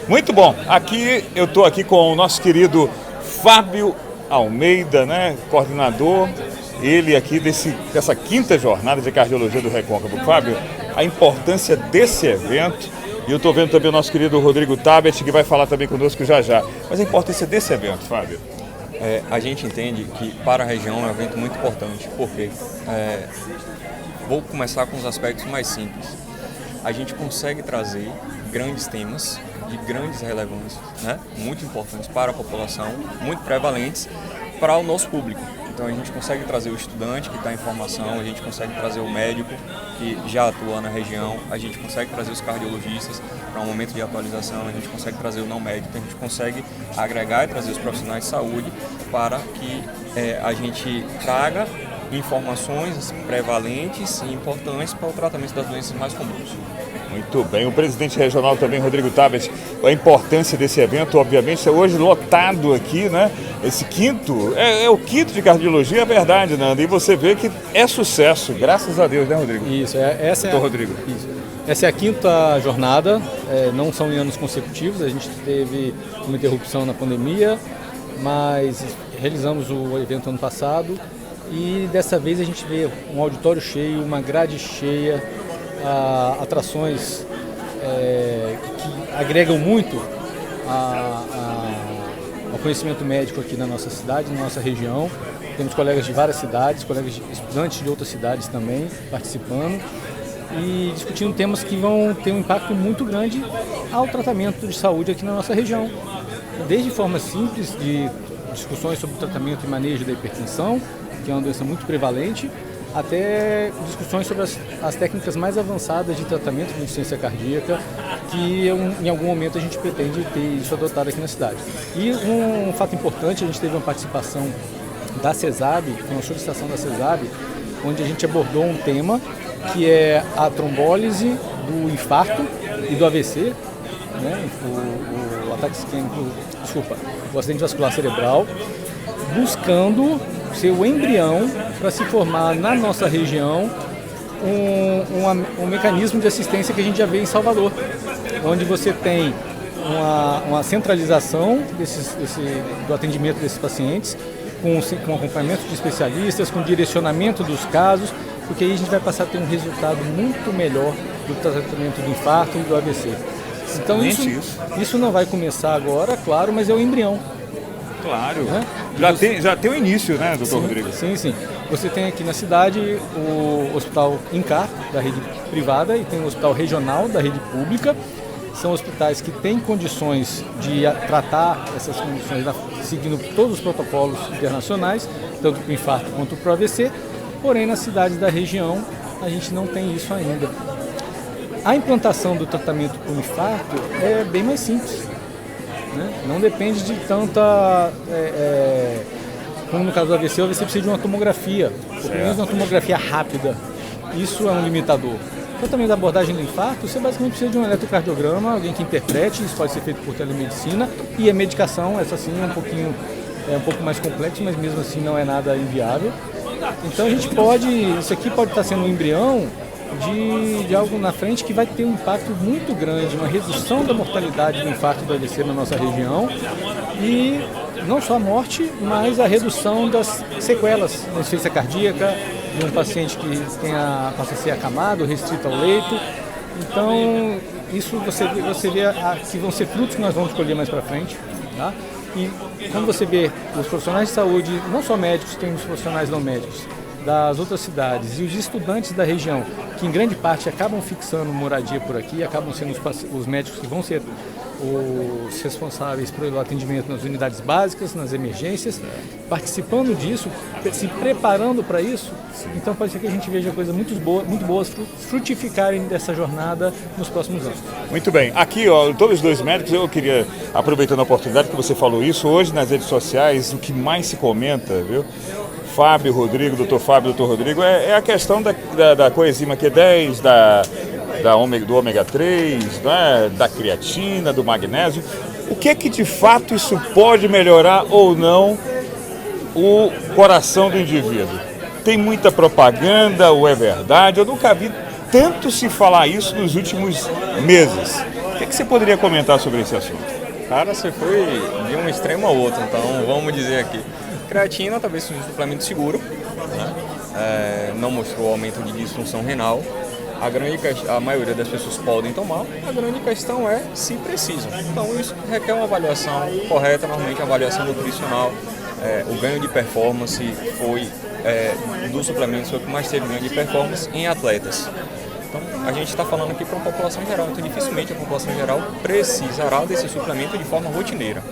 Muito bom. Aqui eu estou aqui com o nosso querido Fábio Almeida, né, coordenador, ele aqui dessa quinta jornada de cardiologia do Recôncavo. Fábio, a importância desse evento, e eu estou vendo também o nosso querido Rodrigo Tabet, que vai falar também conosco já já, mas a importância desse evento, Fábio? A gente entende que para a região é um evento muito importante, porque vou começar com os aspectos mais simples. A gente consegue trazer grandes temas de grandes relevâncias, né? Muito importantes para a população, muito prevalentes para o nosso público. Então a gente consegue trazer o estudante que está em formação, a gente consegue trazer o médico que já atua na região, a gente consegue trazer os cardiologistas para um momento de atualização, a gente consegue trazer o não médico, a gente consegue agregar e trazer os profissionais de saúde para que a gente traga informações prevalentes e importantes para o tratamento das doenças mais comuns. Muito bem. O presidente regional também, Rodrigo Tabet, a importância desse evento, obviamente, é hoje lotado aqui, né? Esse quinto, é o quinto de cardiologia, é verdade, Nando, e você vê que é sucesso, graças a Deus, né, Rodrigo? Isso, essa é Rodrigo. Isso. Essa é a quinta jornada, não são em anos consecutivos, a gente teve uma interrupção na pandemia, mas realizamos o evento ano passado e dessa vez a gente vê um auditório cheio, uma grade cheia, atrações que agregam muito ao conhecimento médico aqui na nossa cidade, na nossa região. Temos colegas de várias cidades, colegas estudantes de outras cidades também participando e discutindo temas que vão ter um impacto muito grande ao tratamento de saúde aqui na nossa região. Desde formas simples de discussões sobre o tratamento e manejo da hipertensão, que é uma doença muito prevalente, até discussões sobre as técnicas mais avançadas de tratamento de insuficiência cardíaca, que em algum momento a gente pretende ter isso adotado aqui na cidade. E um fato importante, a gente teve uma participação da CESAB, uma solicitação da CESAB, onde a gente abordou um tema que é a trombólise do infarto e do AVC, né, o ataque isquêmico, o acidente vascular cerebral, buscando ser o embrião para se formar na nossa região um mecanismo de assistência que a gente já vê em Salvador, onde você tem uma centralização do atendimento desses pacientes, com acompanhamento de especialistas, com direcionamento dos casos, porque aí a gente vai passar a ter um resultado muito melhor do tratamento do infarto e do AVC. Então isso não vai começar agora, claro, mas é o embrião. Claro. Né? Já tem o início, né, doutor Rodrigo? Sim. Você tem aqui na cidade o Hospital INCAR, da rede privada, e tem o Hospital Regional, da rede pública. São hospitais que têm condições de tratar essas condições seguindo todos os protocolos internacionais, tanto para o infarto quanto para o AVC. Porém, nas cidades da região, a gente não tem isso ainda. A implantação do tratamento para o infarto é bem mais simples. Né? Não depende de tanta... como no caso do AVC, o AVC precisa de uma tomografia, ou pelo menos uma tomografia rápida. Isso é um limitador. O tratamento da abordagem do infarto, você basicamente precisa de um eletrocardiograma, alguém que interprete, isso pode ser feito por telemedicina, e a medicação, essa sim é um pouco mais complexo, mas mesmo assim não é nada inviável. Então isso aqui pode estar sendo um embrião de algo na frente que vai ter um impacto muito grande, uma redução da mortalidade do infarto e do AVC na nossa região e não só a morte, mas a redução das sequelas da insuficiência cardíaca, de um paciente que passa a ser acamado, restrito ao leito. Então, isso você vê que vão ser frutos que nós vamos colher mais para frente. Tá? E quando você vê os profissionais de saúde, não só médicos, tem os profissionais não médicos, das outras cidades e os estudantes da região, que em grande parte acabam fixando moradia por aqui, acabam sendo os médicos que vão ser os responsáveis pelo atendimento nas unidades básicas, nas emergências, participando disso, se preparando para isso. Então pode ser que a gente veja coisas muito boas frutificarem dessa jornada nos próximos anos. Muito bem. Aqui, todos os dois médicos, eu queria, aproveitando a oportunidade que você falou isso, hoje nas redes sociais, o que mais se comenta, viu? Fábio, Rodrigo, doutor Fábio, doutor Rodrigo, é a questão da coenzima Q10, do ômega 3, né, da creatina, do magnésio. O que é que de fato isso pode melhorar ou não o coração do indivíduo? Tem muita propaganda ou é verdade? Eu nunca vi tanto se falar isso nos últimos meses. O que você poderia comentar sobre esse assunto? Cara, você foi de um extremo ao outro, então vamos dizer aqui. Creatina talvez seja um suplemento seguro, né? Não mostrou aumento de disfunção renal. A maioria das pessoas podem tomar, a grande questão é se precisam. Então isso requer uma avaliação correta, normalmente a avaliação nutricional. O ganho de performance foi, dos suplementos, foi o que mais teve ganho de performance em atletas. Então, a gente está falando aqui para a população geral, então dificilmente a população geral precisará desse suplemento de forma rotineira.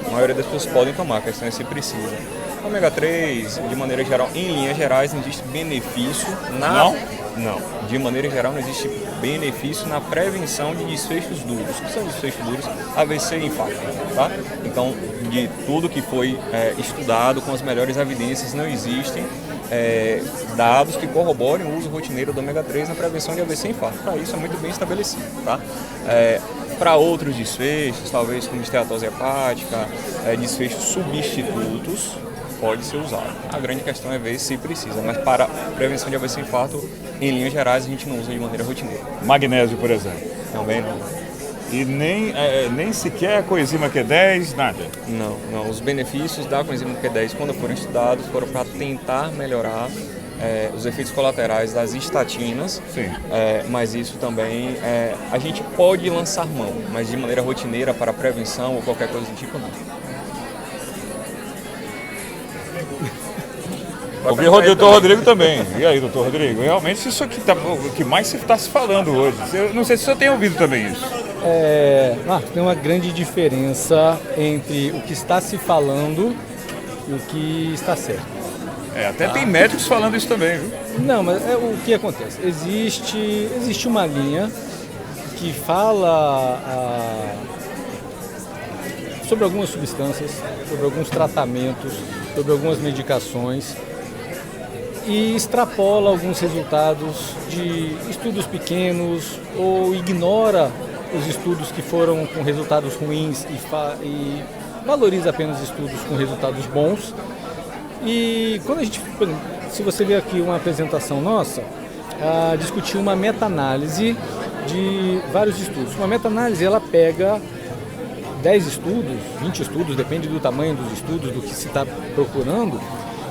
A maioria das pessoas podem tomar, a questão é se precisa. Ômega 3, de maneira geral, em linhas gerais, não existe benefício Não? Não. De maneira geral, não existe benefício na prevenção de desfechos duros. O que são desfechos duros? AVC e infarto, tá? Então, de tudo que foi estudado com as melhores evidências, não existem dados que corroborem o uso rotineiro do ômega 3 na prevenção de AVC e infarto. Para isso é muito bem estabelecido, tá? Para outros desfechos, talvez como esteatose hepática, desfechos substitutos, pode ser usado. A grande questão é ver se precisa, mas para prevenção de AVC e infarto, em linhas gerais, a gente não usa de maneira rotineira. Magnésio, por exemplo. Também não. E nem sequer coenzima Q10, nada. Não. Os benefícios da coenzima Q10, quando foram estudados, foram para tentar melhorar os efeitos colaterais das estatinas. Sim. Mas isso também, a gente pode lançar mão, mas de maneira rotineira para prevenção ou qualquer coisa do tipo, não. Ouvi o doutor Rodrigo também. E aí, doutor Rodrigo? Realmente isso aqui o que mais se está se falando hoje. Eu não sei se o senhor tem ouvido também isso. Tem uma grande diferença entre o que está se falando e o que está certo. Até tem médicos falando isso também, viu? Não, mas o que acontece? Existe uma linha que fala sobre algumas substâncias, sobre alguns tratamentos, sobre algumas medicações e extrapola alguns resultados de estudos pequenos ou ignora os estudos que foram com resultados ruins e valoriza apenas estudos com resultados bons. E quando a gente, por exemplo, se você ver aqui uma apresentação nossa, discutiu uma meta-análise de vários estudos. Uma meta-análise, ela pega 10 estudos, 20 estudos, depende do tamanho dos estudos, do que se está procurando,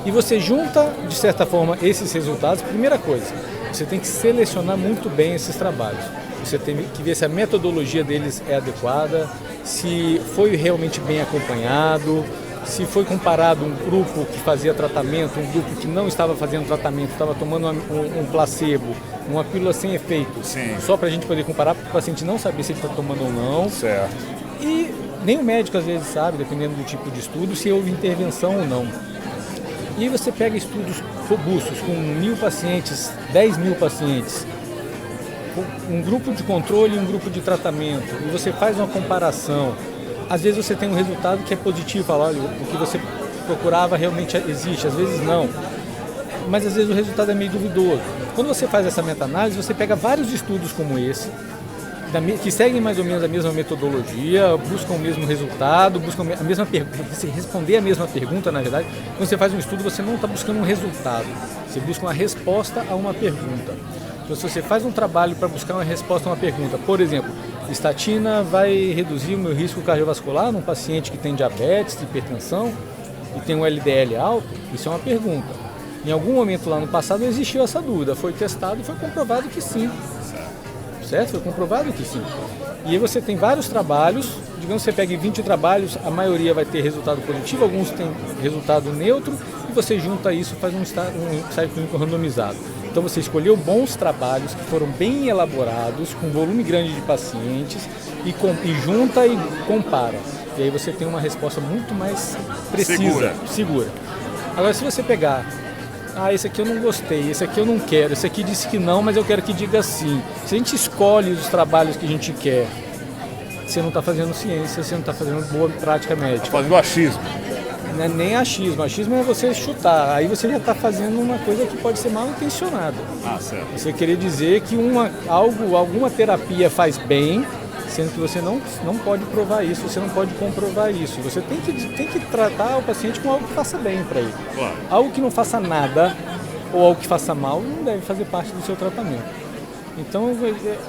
e você junta, de certa forma, esses resultados. Primeira coisa, você tem que selecionar muito bem esses trabalhos. Você tem que ver se a metodologia deles é adequada, se foi realmente bem acompanhado, se foi comparado um grupo que fazia tratamento, um grupo que não estava fazendo tratamento, estava tomando um placebo, uma pílula sem efeito. Sim. Só para a gente poder comparar, para o paciente não saber se ele está tomando ou não. Certo. E nem o médico às vezes sabe, dependendo do tipo de estudo, se houve intervenção ou não. E aí você pega estudos robustos com 1.000 pacientes, 10.000 pacientes, um grupo de controle e um grupo de tratamento, e você faz uma comparação. Às vezes você tem um resultado que é positivo, fala, olha, o que você procurava realmente existe, às vezes não. Mas às vezes o resultado é meio duvidoso. Quando você faz essa meta-análise, você pega vários estudos como esse, que seguem mais ou menos a mesma metodologia, buscam o mesmo resultado, buscam a mesma pergunta, você responder a mesma pergunta, na verdade. Quando você faz um estudo, você não está buscando um resultado, você busca uma resposta a uma pergunta. Então, se você faz um trabalho para buscar uma resposta a uma pergunta, por exemplo, estatina vai reduzir o meu risco cardiovascular num paciente que tem diabetes, hipertensão e tem um LDL alto? Isso é uma pergunta. Em algum momento lá no passado existiu essa dúvida, foi testado e foi comprovado que sim. Certo? Foi comprovado que sim. E aí você tem vários trabalhos, digamos que você pega 20 trabalhos, a maioria vai ter resultado positivo, alguns têm resultado neutro, e você junta isso e faz um ensaio clínico randomizado. Então você escolheu bons trabalhos que foram bem elaborados, com volume grande de pacientes, e junta e compara. E aí você tem uma resposta muito mais precisa, segura. Agora, se você pegar, esse aqui eu não gostei, esse aqui eu não quero, esse aqui disse que não, mas eu quero que diga sim. Se a gente escolhe os trabalhos que a gente quer, você não está fazendo ciência, você não está fazendo boa prática médica. Está fazendo achismo. Não é nem achismo. Achismo é você chutar. Aí você já está fazendo uma coisa que pode ser mal intencionada. Certo. Você querer dizer que alguma terapia faz bem, sendo que você não pode provar isso, você não pode comprovar isso. Você tem que tratar o paciente com algo que faça bem para ele. Claro. Algo que não faça nada ou algo que faça mal não deve fazer parte do seu tratamento. Então,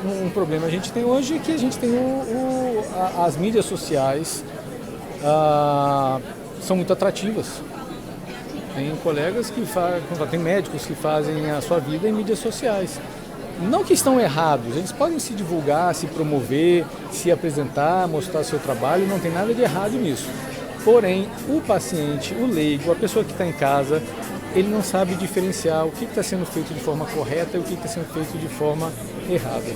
um problema a gente tem hoje é que a gente tem as mídias sociais são muito atrativas. Tem colegas tem médicos que fazem a sua vida em mídias sociais. Não que estão errados, eles podem se divulgar, se promover, se apresentar, mostrar seu trabalho, não tem nada de errado nisso. Porém, o paciente, o leigo, a pessoa que está em casa, ele não sabe diferenciar o que está sendo feito de forma correta e o que está sendo feito de forma errada.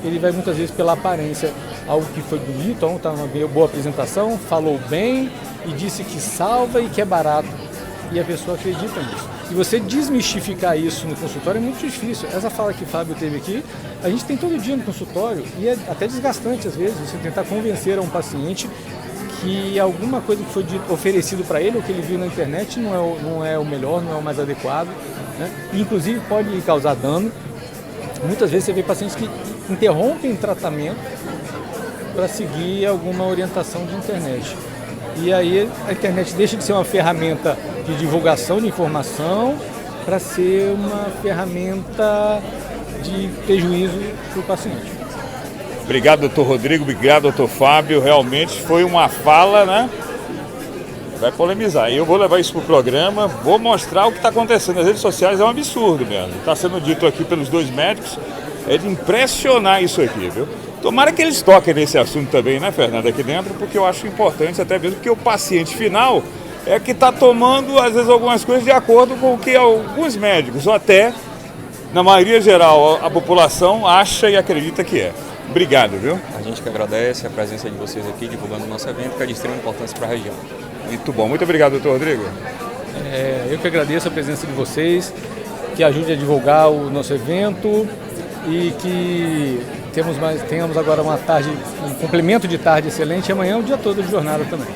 Ele vai muitas vezes pela aparência, algo que foi bonito, está uma boa apresentação, falou bem e disse que salva e que é barato. E a pessoa acredita nisso. E você desmistificar isso no consultório é muito difícil. Essa fala que o Fábio teve aqui, a gente tem todo dia no consultório e é até desgastante às vezes você tentar convencer a um paciente que alguma coisa que foi oferecido para ele ou que ele viu na internet não é o melhor, não é o mais adequado, né? E, inclusive pode lhe causar dano. Muitas vezes você vê pacientes que interrompem tratamento para seguir alguma orientação de internet. E aí a internet deixa de ser uma ferramenta de divulgação de informação para ser uma ferramenta de prejuízo para o paciente. Obrigado, doutor Rodrigo, obrigado, doutor Fábio. Realmente foi uma fala, né? Vai polemizar. E eu vou levar isso para o programa, vou mostrar o que está acontecendo nas redes sociais, é um absurdo mesmo. Está sendo dito aqui pelos dois médicos, é de impressionar isso aqui, viu? Tomara que eles toquem nesse assunto também, né, Fernanda, aqui dentro, porque eu acho importante, até mesmo porque o paciente final é que está tomando, às vezes, algumas coisas de acordo com o que alguns médicos, ou até, na maioria geral, a população acha e acredita que é. Obrigado, viu? A gente que agradece a presença de vocês aqui, divulgando o nosso evento, que é de extrema importância para a região. Muito bom. Muito obrigado, doutor Rodrigo. Eu que agradeço a presença de vocês, que ajude a divulgar o nosso evento e que tenhamos agora uma tarde, um complemento de tarde excelente e amanhã o dia todo de jornada também.